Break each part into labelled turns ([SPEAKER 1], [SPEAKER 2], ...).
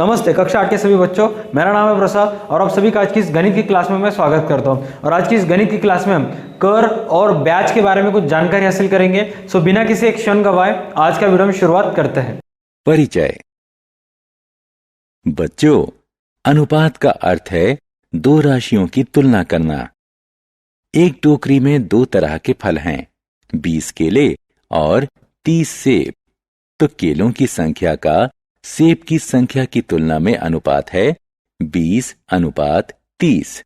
[SPEAKER 1] नमस्ते कक्षा 8 के सभी बच्चों, मेरा नाम है प्रसाद और आप सभी का आज की इस गणित की क्लास में मैं स्वागत करता हूं। और आज की इस गणित की क्लास में हम कर और ब्याज के बारे में कुछ जानकारी हासिल करेंगे। सो बिना किसी एक क्षण गवाए आज का वीडियो में शुरुआत करते हैं।
[SPEAKER 2] परिचय। बच्चों, अनुपात का अर्थ है दो राशियों की तुलना करना। एक टोकरी में दो तरह के फल हैं, 20 केले और 30 सेब। तो केलों की संख्या का सेब की संख्या की तुलना में अनुपात है 20:30।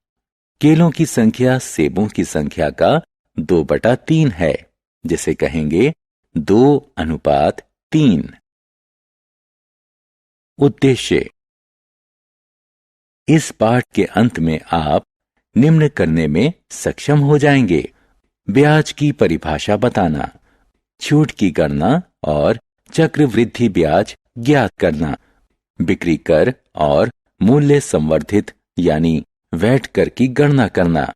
[SPEAKER 2] केलों की संख्या सेबों की संख्या का 2/3 है, जिसे कहेंगे 2:3। उद्देश्य। इस पाठ के अंत में आप निम्न करने में सक्षम हो जाएंगे: ब्याज की परिभाषा बताना, छूट की गणना और चक्रवृद्धि ब्याज ज्ञात करना, बिक्री कर और मूल्य संवर्धित यानी वैट कर की गणना करना,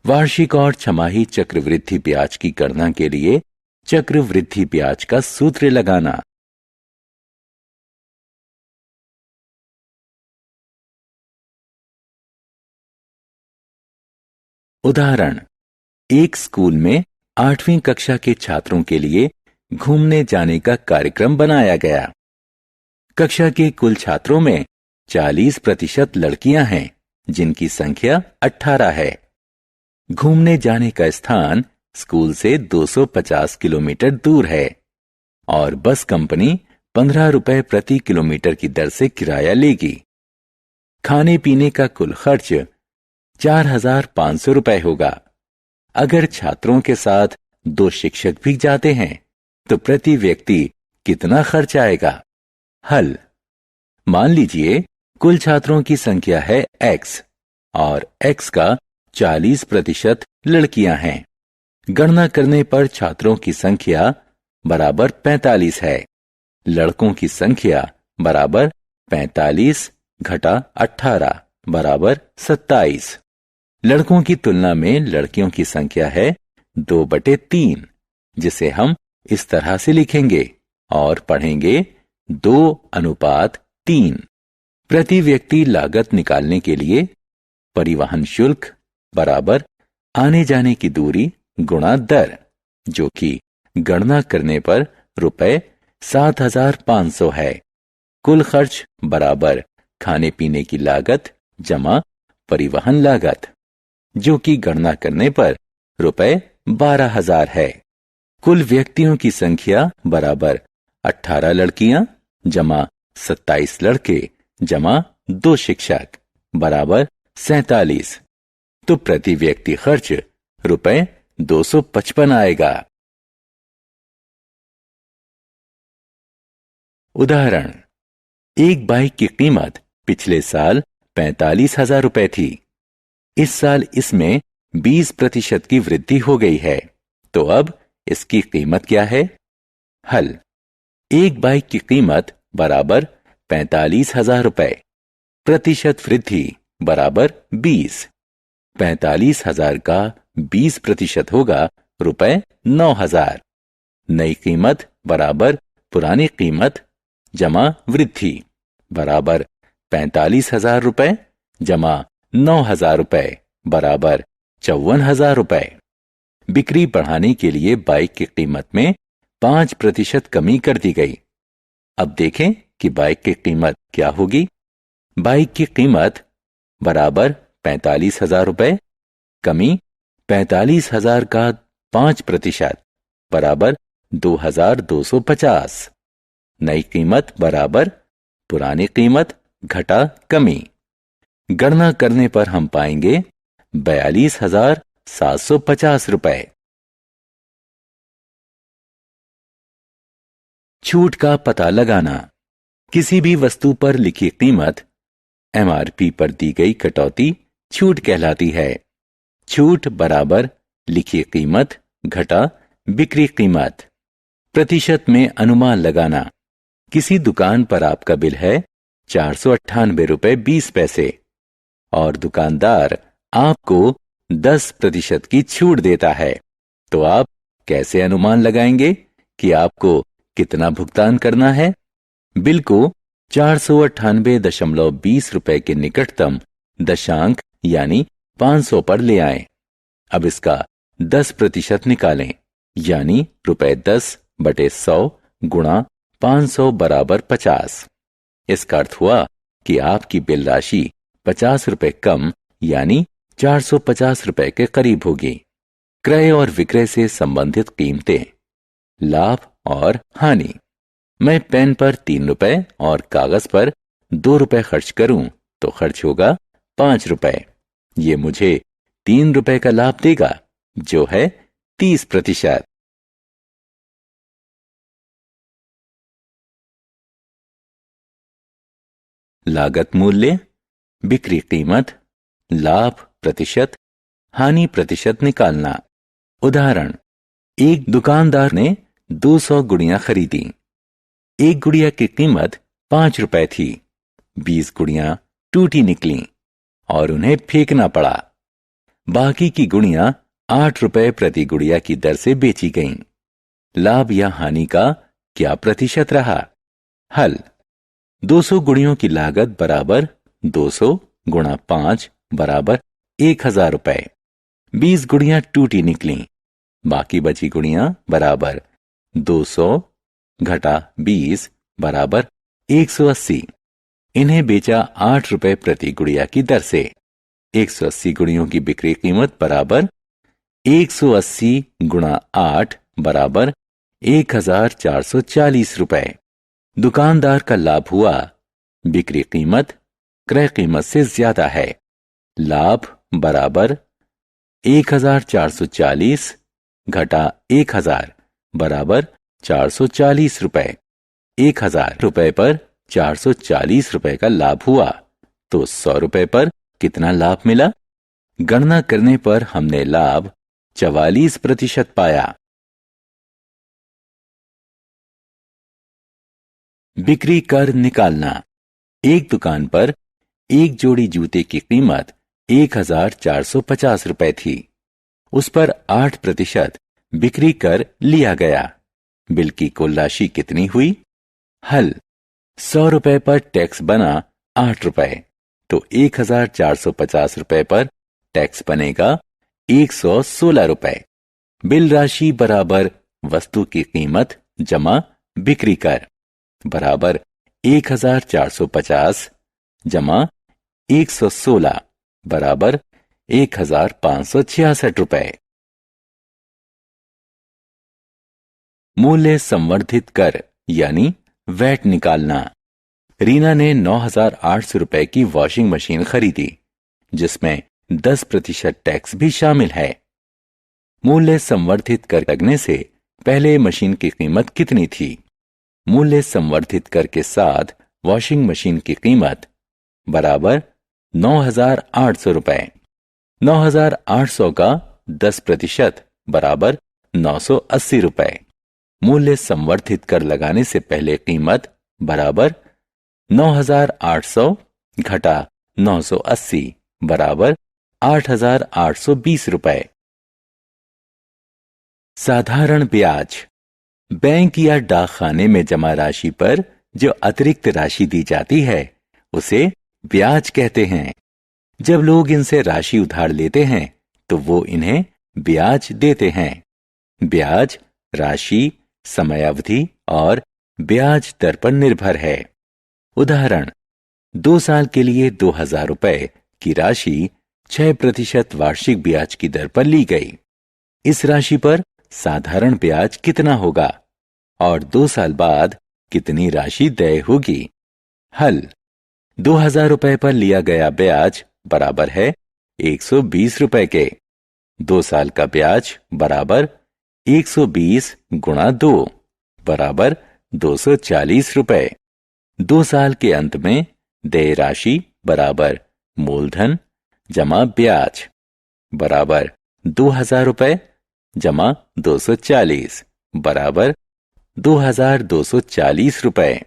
[SPEAKER 2] वार्षिक और छमाही चक्रवृद्धि ब्याज की गणना के लिए चक्रवृद्धि ब्याज का सूत्र लगाना। उदाहरण: एक स्कूल में 8वीं कक्षा के छात्रों के लिए घूमने जाने का कार्यक्रम बनाया गया। कक्षा के कुल छात्रों में 40% लड़कियां हैं, जिनकी संख्या 18 है। घूमने जाने का स्थान स्कूल से 250 किलोमीटर दूर है और बस कंपनी 15 रुपए प्रति किलोमीटर की दर से किराया लेगी। खाने पीने का कुल खर्च 4,500 रुपए होगा। अगर छात्रों के साथ 2 शिक्षक भी जाते हैं तो प्रति व्यक्ति कितना खर्च आएगा? हल: मान लीजिए कुल छात्रों की संख्या है x और x का 40% लड़कियां हैं। गणना करने पर छात्रों की संख्या बराबर 45 है। लड़कों की संख्या बराबर 45 घटा 18 बराबर 27। लड़कों की तुलना में लड़कियों की संख्या है 2/3, जिसे हम इस तरह से लिखेंगे और पढ़ेंगे 2:3। प्रति व्यक्ति लागत निकालने के लिए परिवहन शुल्क बराबर आने जाने की दूरी गुणा दर, जो कि गणना करने पर रुपए 7,500 है। कुल खर्च बराबर खाने पीने की लागत जमा परिवहन लागत, जो कि गणना करने पर रुपए 12,000 है। कुल व्यक्तियों की संख्या बराबर 18 लड़कियां जमा 27 लड़के जमा 2 शिक्षक बराबर 47। तो प्रति व्यक्ति खर्च रुपए 255 आएगा। उदाहरण: एक बाइक की कीमत पिछले साल 45,000 रुपए थी। इस साल इसमें 20% की वृद्धि हो गई है, तो अब इसकी कीमत क्या है? हल: एक बाइक की कीमत बराबर 45,000 रुपए, प्रतिशत वृद्धि बराबर 20। 45,000 का 20% होगा रुपए 9,000। नई कीमत बराबर पुरानी कीमत जमा वृद्धि बराबर 45,000 रुपए जमा 9,000 रुपए बराबर 54,000 रुपए। बिक्री बढ़ाने के लिए बाइक की कीमत में 5% कमी कर दी गई। अब देखें कि बाइक की कीमत क्या होगी। बाइक की कीमत बराबर 45,000 रुपए, कमी 45,000 का 5% बराबर 2,250। नई कीमत बराबर पुरानी कीमत घटा कमी। गणना करने पर हम पाएंगे 42,750 रुपए। छूट का पता लगाना। किसी भी वस्तु पर लिखी कीमत MRP पर दी गई कटौती छूट कहलाती है। छूट बराबर लिखी कीमत घटा बिक्री कीमत। प्रतिशत में अनुमान लगाना। किसी दुकान पर आपका बिल है 498 रुपए 20 पैसे और दुकानदार आपको 10% की छूट देता है, तो आप कैसे अनुमान लगाएंगे कि आपको कितना भुगतान करना है? बिल को 498.20 रुपए के निकटतम दशांक यानी 500 पर ले आएं। अब इसका 10% निकालें, यानी रुपए 10 बटे 100 गुणा 500 बराबर 50। इसका अर्थ हुआ कि आपकी बिल राशि 50 रुपए कम यानी 450 रुपए के करीब होगी। क्रय और विक्रय से संबंधित कीमतें, लाभ और हानि। मैं पेन पर 3 रुपए और कागज पर 2 रुपए खर्च करूं तो खर्च होगा 5 रुपए। ये मुझे 3 रुपए का लाभ देगा, जो है 30%। लागत मूल्य, बिक्री कीमत, लाभ प्रतिशत, हानि प्रतिशत निकालना। उदाहरण, एक दुकानदार ने 200 गुड़ियां खरीदी। एक गुड़िया की कीमत 5 रुपए थी। 20 गुड़ियां टूटी निकलीं और उन्हें फेंकना पड़ा। बाकी की गुड़ियां 8 रुपए प्रति गुड़िया की दर से बेची गईं। लाभ या हानि का क्या प्रतिशत रहा? हल, 200 गुड़ियों की लागत बराबर 200 गुणा 5 बराबर 1000 रुपए। 20 गुड़ियां टूटी निकलीं, बाकी बची गुड़ियां बराबर 200 घटा 20 बराबर 180। इन्हें बेचा 8 रुपए प्रति गुड़िया की दर से। 180 गुड़ियों की बिक्री कीमत बराबर 180 गुणा 8 बराबर 1440 रुपए। दुकानदार का लाभ हुआ, बिक्री कीमत क्रय कीमत से ज्यादा है। लाभ बराबर 1440 घटा 1000 बराबर 440 रुपए। 1000 रुपए पर 440 रुपए का लाभ हुआ, तो 100 रुपए पर कितना लाभ मिला? गणना करने पर हमने लाभ 44% पाया। बिक्री कर निकालना। एक दुकान पर एक जोड़ी जूते की कीमत 1450 रुपए थी। उस पर 8% बिक्री कर लिया गया। बिल की कुल राशि कितनी हुई? हल, 100 रुपए पर टैक्स बना 8 रुपए, तो 1450 रुपए पर टैक्स बनेगा 116 रुपए। बिल राशि बराबर वस्तु की कीमत जमा बिक्री कर बराबर 1450 जमा 116 बराबर 1566 रुपए। मूल्य संवर्धित कर यानी वैट निकालना। रीना ने 9800 रुपए की वॉशिंग मशीन खरीदी, जिसमें 10% टैक्स भी शामिल है। मूल्य संवर्धित कर लगने से पहले मशीन की कीमत कितनी थी? मूल्य संवर्धित कर के साथ वॉशिंग मशीन की कीमत बराबर 9800 रुपए। 9800 का 10% बराबर 980 रुपए। मूल्य संवर्धित कर लगाने से पहले कीमत बराबर 9800 घटा 980 बराबर 8820 रुपए। साधारण ब्याज। बैंक या डाकखाने में जमा राशि पर जो अतिरिक्त राशि दी जाती है, उसे ब्याज कहते हैं। जब लोग इनसे राशि उधार लेते हैं तो वो इन्हें ब्याज देते हैं। ब्याज राशि, समय अवधि और ब्याज दर पर निर्भर है। उदाहरण, 2 साल के लिए 2000 रुपए की राशि 6% वार्षिक ब्याज की दर पर ली गई। इस राशि पर साधारण ब्याज कितना होगा और 2 साल बाद कितनी राशि देय होगी? हल, 2000 रुपए पर लिया गया ब्याज बराबर है 120 रुपए के। 2 साल का ब्याज बराबर 120 गुणा 2 बराबर 240 रुपए। 2 साल के अंत में देय राशि बराबर मूलधन जमा ब्याज बराबर 2000 रुपए जमा 240 बराबर 2240 रुपए।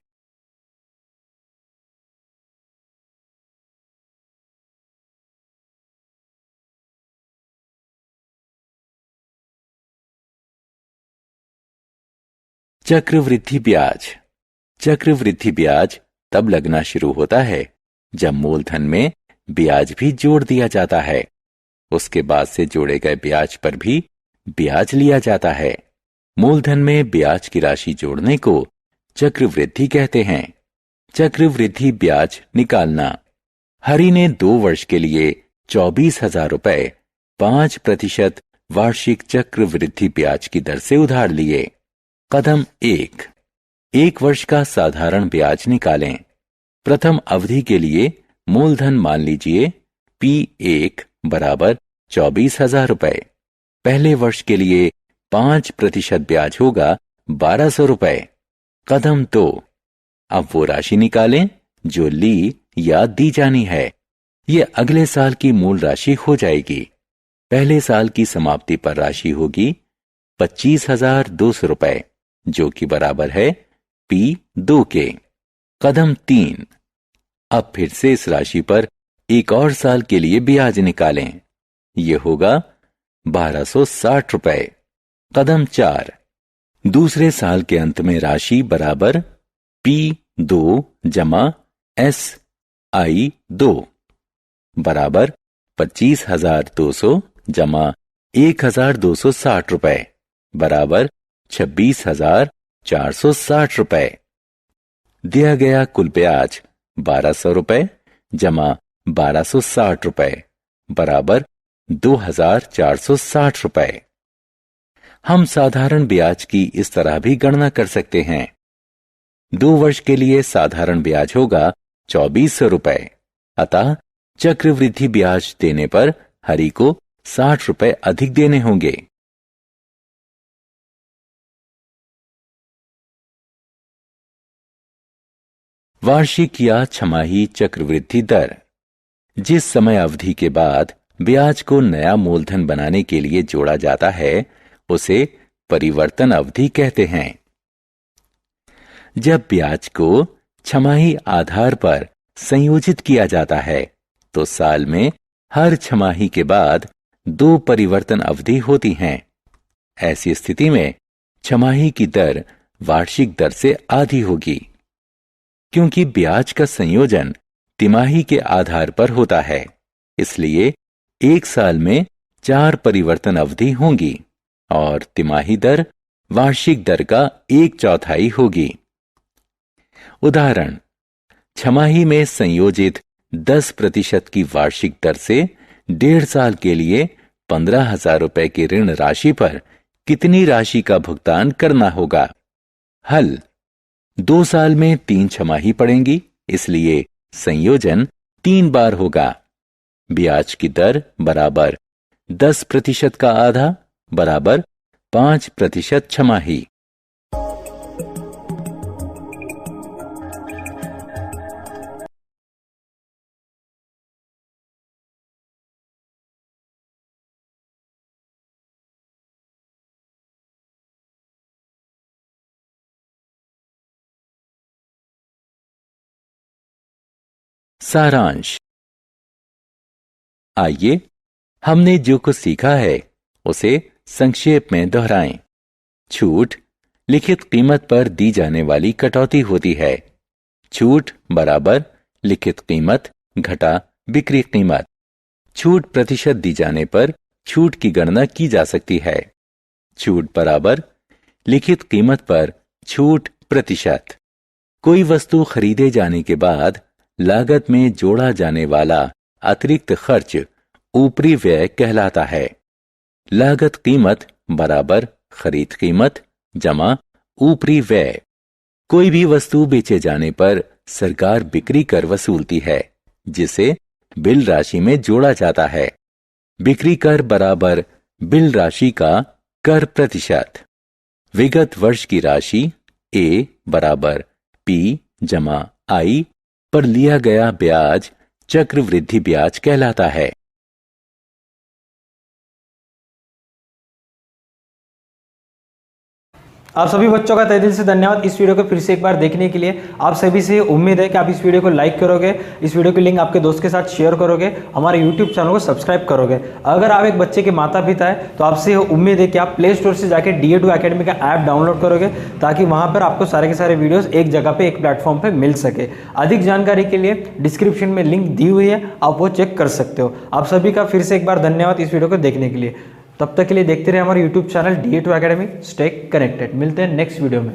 [SPEAKER 2] चक्रवृद्धि ब्याज। चक्रवृद्धि ब्याज तब लगना शुरू होता है जब मूलधन में ब्याज भी जोड़ दिया जाता है। उसके बाद से जोड़े गए ब्याज पर भी ब्याज लिया जाता है। मूलधन में ब्याज की राशि जोड़ने को चक्रवृद्धि कहते हैं। चक्रवृद्धि ब्याज निकालना। हरि ने 2 वर्ष के लिए 24,000 रुपए 5% वार्षिक चक्रवृद्धि ब्याज की दर से उधार लिए। कदम 1 वर्ष का साधारण ब्याज निकालें। प्रथम अवधि के लिए मूलधन मान लीजिए P1 बराबर 24,000 रुपए। पहले वर्ष के लिए 5% ब्याज होगा 1,200 रुपए। कदम 2, अब वो राशि निकालें जो ली या दी जानी है। ये अगले साल की मूल राशि हो जाएगी। पहले साल की समाप्ति पर राशि होगी 25,200 रुपए, जो कि बराबर है P2 के। कदम 3, अब फिर से इस राशि पर एक और साल के लिए ब्याज निकालें। यह होगा 1,260 रुपए। कदम 4, दूसरे साल के अंत में राशि बराबर P2 जमा SI2 बराबर 25,200 जमा 1,260 रुपए बराबर 26,460 रुपए। दिया गया कुल ब्याज 1,200 रुपए जमा 1,260 रुपए बराबर 2,460 रुपए। हम साधारण ब्याज की इस तरह भी गणना कर सकते हैं। 2 वर्ष के लिए साधारण ब्याज होगा 2,400 रुपए। अतः चक्रवृद्धि ब्याज देने पर हरि को 60 रुपए अधिक देने होंगे। वार्षिक या छमाही चक्रवृद्धि दर। जिस समय अवधि के बाद ब्याज को नया मूलधन बनाने के लिए जोड़ा जाता है उसे परिवर्तन अवधि कहते हैं। जब ब्याज को छमाही आधार पर संयोजित किया जाता है तो साल में हर छमाही के बाद 2 परिवर्तन अवधि होती हैं। ऐसी स्थिति में छमाही की दर वार्षिक दर से आधी होगी। क्योंकि ब्याज का संयोजन तिमाही के आधार पर होता है, इसलिए एक साल में 4 परिवर्तन अवधि होंगी और तिमाही दर वार्षिक दर का 1/4 होगी। उदाहरण, छमाही में संयोजित 10% की वार्षिक दर से 1.5 साल के लिए 15,000 रुपए की ऋण राशि पर कितनी राशि का भुगतान करना होगा? हल, 2 साल में 3 छमाही पड़ेंगी, इसलिए संयोजन 3 बार होगा। ब्याज की दर बराबर 10% का आधा बराबर 5% छमाही। सारांश। आइए हमने जो कुछ सीखा है उसे संक्षेप में दोहराएं। छूट लिखित कीमत पर दी जाने वाली कटौती होती है। छूट बराबर लिखित कीमत घटा बिक्री कीमत। छूट प्रतिशत दी जाने पर छूट की गणना की जा सकती है। छूट बराबर लिखित कीमत पर छूट प्रतिशत। कोई वस्तु खरीदे जाने के बाद लागत में जोड़ा जाने वाला अतिरिक्त खर्च ऊपरी व्यय कहलाता है। लागत कीमत बराबर खरीद कीमत जमा ऊपरी व्यय। कोई भी वस्तु बेचे जाने पर सरकार बिक्री कर वसूलती है, जिसे बिल राशि में जोड़ा जाता है। बिक्री कर बराबर बिल राशि का कर प्रतिशत। विगत वर्ष की राशि ए बराबर पी जमा आई पर लिया गया ब्याज चक्रवृद्धि ब्याज कहलाता है।
[SPEAKER 1] आप सभी बच्चों का तहे दिल से धन्यवाद इस वीडियो को फिर से एक बार देखने के लिए। आप सभी से उम्मीद है कि आप इस वीडियो को लाइक करोगे, इस वीडियो की लिंक आपके दोस्त के साथ शेयर करोगे, हमारे यूट्यूब चैनल को सब्सक्राइब करोगे। अगर आप एक बच्चे के माता पिता है तो आपसे उम्मीद है कि आप प्ले स्टोर से जाकर DA2 अकेडमी का ऐप डाउनलोड करोगे, ताकि वहाँ पर आपको सारे के सारे वीडियोस एक जगह पे, एक प्लेटफॉर्म पे मिल सके। अधिक जानकारी के लिए डिस्क्रिप्शन में लिंक दी हुई है, आप वो चेक कर सकते हो। आप सभी का फिर से एक बार धन्यवाद इस वीडियो को देखने के लिए। तब तक के लिए देखते रहे हमारे YouTube channel DA2 academy. Stay connected. मिलते हैं नेक्स्ट वीडियो में।